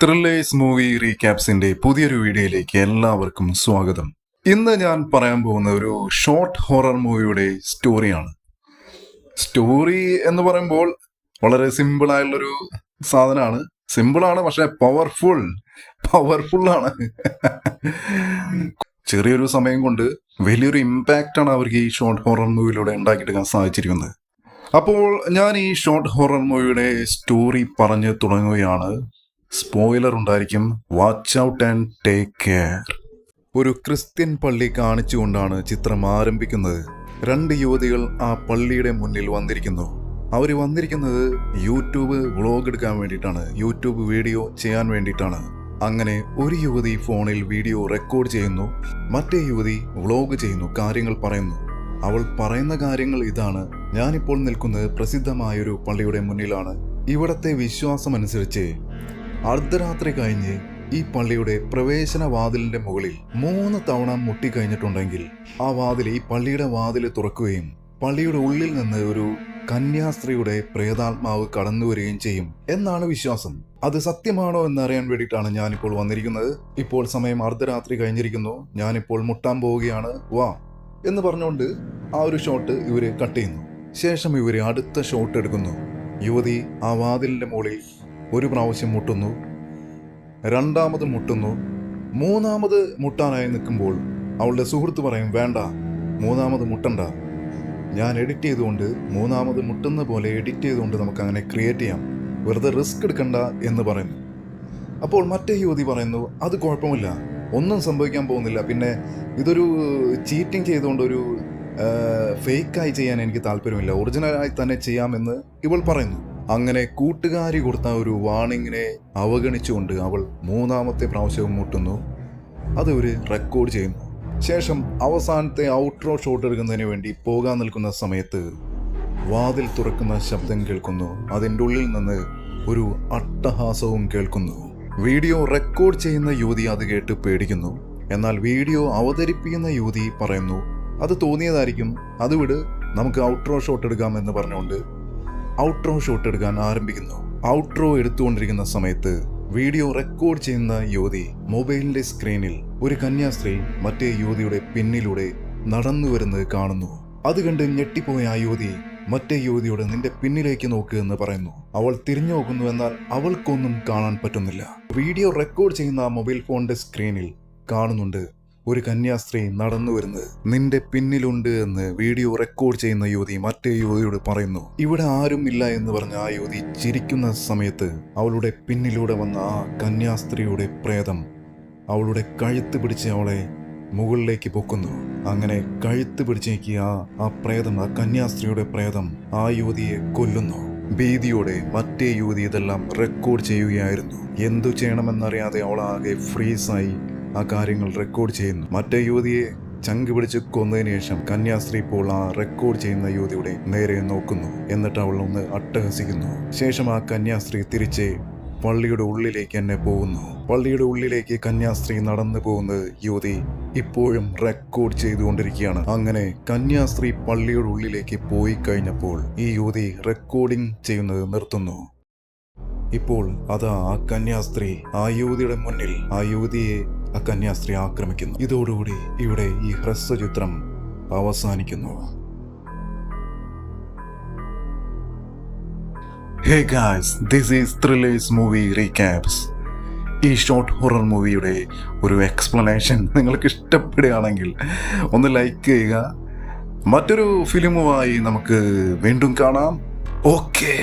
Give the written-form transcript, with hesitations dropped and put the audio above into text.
Thrillers movie റീക്യാപ്സിന്റെ പുതിയൊരു വീഡിയോയിലേക്ക് എല്ലാവർക്കും സ്വാഗതം. ഇന്ന് ഞാൻ പറയാൻ പോകുന്ന ഒരു ഷോർട്ട് ഹൊറർ മൂവിയുടെ സ്റ്റോറിയാണ്. സ്റ്റോറി എന്ന് പറയുമ്പോൾ വളരെ സിമ്പിൾ ആയുള്ളൊരു സാധനമാണ്. സിമ്പിളാണ്, പക്ഷെ പവർഫുള്ളാണ്. ചെറിയൊരു സമയം കൊണ്ട് വലിയൊരു ഇമ്പാക്റ്റ് ആണ് അവർക്ക് ഈ ഷോർട്ട് ഹൊറർ മൂവിയിലൂടെ ഉണ്ടാക്കിയെടുക്കാൻ സാധിച്ചിരിക്കുന്നത്. അപ്പോൾ ഞാൻ ഈ ഷോർട്ട് ഹൊറർ മൂവിയുടെ സ്റ്റോറി പറഞ്ഞു തുടങ്ങുകയാണ്. സ്പോയിലർ ഉണ്ടായിരിക്കും. Watch out and take care. ഒരു ക്രിസ്ത്യൻ പള്ളി കാണിച്ചുകൊണ്ടാണ് ചിത്രം ആരംഭിക്കുന്നത്. 2 യുവതികൾ ആ പള്ളിയുടെ മുന്നിൽ വന്നിരിക്കുന്നു. അവർ വന്നിരിക്കുന്നത് യൂട്യൂബ് വ്ളോഗ് എടുക്കാൻ വേണ്ടിയിട്ടാണ്, യൂട്യൂബ് വീഡിയോ ചെയ്യാൻ വേണ്ടിയിട്ടാണ്. അങ്ങനെ ഒരു യുവതി ഫോണിൽ വീഡിയോ റെക്കോർഡ് ചെയ്യുന്നു, മറ്റേ യുവതി വ്ളോഗ് ചെയ്യുന്നു, കാര്യങ്ങൾ പറയുന്നു. അവൾ പറയുന്ന കാര്യങ്ങൾ ഇതാണ്: ഞാനിപ്പോൾ നിൽക്കുന്നത് പ്രസിദ്ധമായൊരു പള്ളിയുടെ മുന്നിലാണ്. ഇവിടത്തെ വിശ്വാസമനുസരിച്ച് അർദ്ധരാത്രി കഴിഞ്ഞ് ഈ പള്ളിയുടെ പ്രവേശന വാതിലിന്റെ മുകളിൽ 3 തവണ മുട്ടിക്കഴിഞ്ഞിട്ടുണ്ടെങ്കിൽ ആ വാതിൽ, ഈ പള്ളിയുടെ വാതിൽ തുറക്കുകയും പള്ളിയുടെ ഉള്ളിൽ നിന്ന് ഒരു കന്യാസ്ത്രീയുടെ പ്രേതാത്മാവ് കടന്നു വരികയും ചെയ്യും എന്നാണ് വിശ്വാസം. അത് സത്യമാണോ എന്നറിയാൻ വേണ്ടിയിട്ടാണ് ഞാനിപ്പോൾ വന്നിരിക്കുന്നത്. ഇപ്പോൾ സമയം അർദ്ധരാത്രി കഴിഞ്ഞിരിക്കുന്നു. ഞാനിപ്പോൾ മുട്ടാൻ പോവുകയാണ്, വാ എന്ന് പറഞ്ഞുകൊണ്ട് ആ ഒരു ഷോട്ട് ഇവര് കട്ട് ചെയ്യുന്നു. ശേഷം ഇവര് അടുത്ത ഷോട്ട് എടുക്കുന്നു. യുവതി ആ വാതിലിന്റെ മുകളിൽ ഒരു പ്രാവശ്യം മുട്ടുന്നു, 2ാമത് മുട്ടുന്നു, 3ാമത് മുട്ടാനായി നിൽക്കുമ്പോൾ അവളുടെ സുഹൃത്ത് പറയും, വേണ്ട, 3ാമത് മുട്ടണ്ട, ഞാൻ എഡിറ്റ് ചെയ്തുകൊണ്ട് 3ാമത് മുട്ടുന്ന പോലെ എഡിറ്റ് ചെയ്തുകൊണ്ട് നമുക്ക് അങ്ങനെ ക്രിയേറ്റ് ചെയ്യാം, വെറുതെ റിസ്ക് എടുക്കണ്ട എന്ന് പറയുന്നു. അപ്പോൾ മറ്റേ യുവതി പറയുന്നു, അത് കുഴപ്പമില്ല, ഒന്നും സംഭവിക്കാൻ പോകുന്നില്ല, പിന്നെ ഇതൊരു ചീറ്റിംഗ് ചെയ്തുകൊണ്ട് ഒരു ഫേക്കായി ചെയ്യാൻ എനിക്ക് താല്പര്യമില്ല, ഒറിജിനലായി തന്നെ ചെയ്യാമെന്ന് ഇവൾ പറയുന്നു. അങ്ങനെ കൂട്ടുകാരി കൊടുത്ത ഒരു വാണിങ്ങിനെ അവഗണിച്ചുകൊണ്ട് അവൾ 3ാമത്തെ പ്രാവശ്യവും മുട്ടുന്നു. അത് ഒരു റെക്കോർഡ് ചെയ്യുന്നു. ശേഷം അവസാനത്തെ ഔട്ട്രോ ഷോട്ട് എടുക്കുന്നതിന് വേണ്ടി പോകാൻ നിൽക്കുന്ന സമയത്ത് വാതിൽ തുറക്കുന്ന ശബ്ദം കേൾക്കുന്നു. അതിൻ്റെ ഉള്ളിൽ നിന്ന് ഒരു അട്ടഹാസവും കേൾക്കുന്നു. വീഡിയോ റെക്കോർഡ് ചെയ്യുന്ന യുവതി അത് കേട്ട് പേടിക്കുന്നു. എന്നാൽ വീഡിയോ അവതരിപ്പിക്കുന്ന യുവതി പറയുന്നു, അത് തോന്നിയതായിരിക്കും, അത് വിട്, നമുക്ക് ഔട്ട്രോ ഷോട്ട് എടുക്കാമെന്ന് പറഞ്ഞുകൊണ്ട് ഔട്ട്രോ ഷോട്ട് എടുക്കാൻ ആരംഭിക്കുന്നു. ഔട്ട്രോ എടുത്തുകൊണ്ടിരിക്കുന്ന സമയത്ത് വീഡിയോ റെക്കോർഡ് ചെയ്യുന്ന യുവതി മൊബൈലിന്റെ സ്ക്രീനിൽ ഒരു കന്യാസ്ത്രീ മറ്റേ യുവതിയുടെ പിന്നിലൂടെ നടന്നു വരുന്നത് കാണുന്നു. അത് കണ്ട് ഞെട്ടിപ്പോയ ആ യുവതി മറ്റേ യുവതിയോട് നിന്റെ പിന്നിലേക്ക് നോക്ക് എന്ന് പറയുന്നു. അവൾ തിരിഞ്ഞു നോക്കുന്നു, എന്നാൽ അവൾക്കൊന്നും കാണാൻ പറ്റുന്നില്ല. വീഡിയോ റെക്കോർഡ് ചെയ്യുന്ന മൊബൈൽ ഫോണിന്റെ സ്ക്രീനിൽ കാണുന്നുണ്ട് ഒരു കന്യാസ്ത്രീ നടന്നു വരുന്നത്. നിന്റെ പിന്നിലുണ്ട് എന്ന് വീഡിയോ റെക്കോർഡ് ചെയ്യുന്ന യുവതി മറ്റേ യുവതിയോട് പറയുന്നു. ഇവിടെ ആരും ഇല്ല എന്ന് പറഞ്ഞ ആ യുവതി ചിരിക്കുന്ന സമയത്ത് അവളുടെ പിന്നിലൂടെ വന്ന ആ കന്യാസ്ത്രീയുടെ പ്രേതം അവളുടെ കഴുത്ത് പിടിച്ച് അവളെ മുകളിലേക്ക് പൊക്കുന്നു. അങ്ങനെ കഴുത്ത് പിടിച്ചേക്ക് ആ പ്രേതം, ആ കന്യാസ്ത്രീയുടെ പ്രേതം ആ യുവതിയെ കൊല്ലുന്നു. ഭീതിയോടെ മറ്റേ യുവതി ഇതെല്ലാം റെക്കോർഡ് ചെയ്യുകയായിരുന്നു. എന്തു ചെയ്യണമെന്നറിയാതെ അവൾ ആകെ ഫ്രീസായി ആ കാര്യങ്ങൾ റെക്കോർഡ് ചെയ്യുന്നു. മറ്റേ യുവതിയെ ചങ്ക് പിടിച്ച് കൊന്നതിന് ശേഷം കന്യാസ്ത്രീ ഇപ്പോൾ ആ റെക്കോർഡ് ചെയ്യുന്ന യുവതിയുടെ നേരെ നോക്കുന്നു. എന്നിട്ട് അവൾ ഒന്ന് അട്ടഹസിക്കുന്നു. ശേഷം ആ കന്യാസ്ത്രീ തിരിച്ച് പള്ളിയുടെ ഉള്ളിലേക്ക് തന്നെ പോകുന്നു. പള്ളിയുടെ ഉള്ളിലേക്ക് കന്യാസ്ത്രീ നടന്നു പോകുന്നത് യുവതി ഇപ്പോഴും റെക്കോർഡ് ചെയ്തുകൊണ്ടിരിക്കുകയാണ്. അങ്ങനെ കന്യാസ്ത്രീ പള്ളിയുടെ ഉള്ളിലേക്ക് പോയി കഴിഞ്ഞപ്പോൾ ഈ യുവതി റെക്കോർഡിംഗ് ചെയ്യുന്നത് നിർത്തുന്നു. ഇപ്പോൾ അതാ ആ കന്യാസ്ത്രീ ആ യുവതിയുടെ മുന്നിൽ ആ യുവതിയെ ആ കന്യാസ്ത്രീ ആക്രമിക്കുന്നു. ഇതോടുകൂടി ഇവിടെ ഈ ഹ്രസ്വചിത്രം അവസാനിക്കുന്നു. Hey guys, this is Thrillers Movie Recaps. ഈ ഷോർട്ട് ഹൊറർ മൂവിയുടെ ഒരു എക്സ്പ്ലനേഷൻ നിങ്ങൾക്ക് ഇഷ്ടപ്പെടുകയാണെങ്കിൽ ഒന്ന് ലൈക്ക് ചെയ്യുക. മറ്റൊരു ഫിലിമുമായി നമുക്ക് വീണ്ടും കാണാം. ഓക്കേ.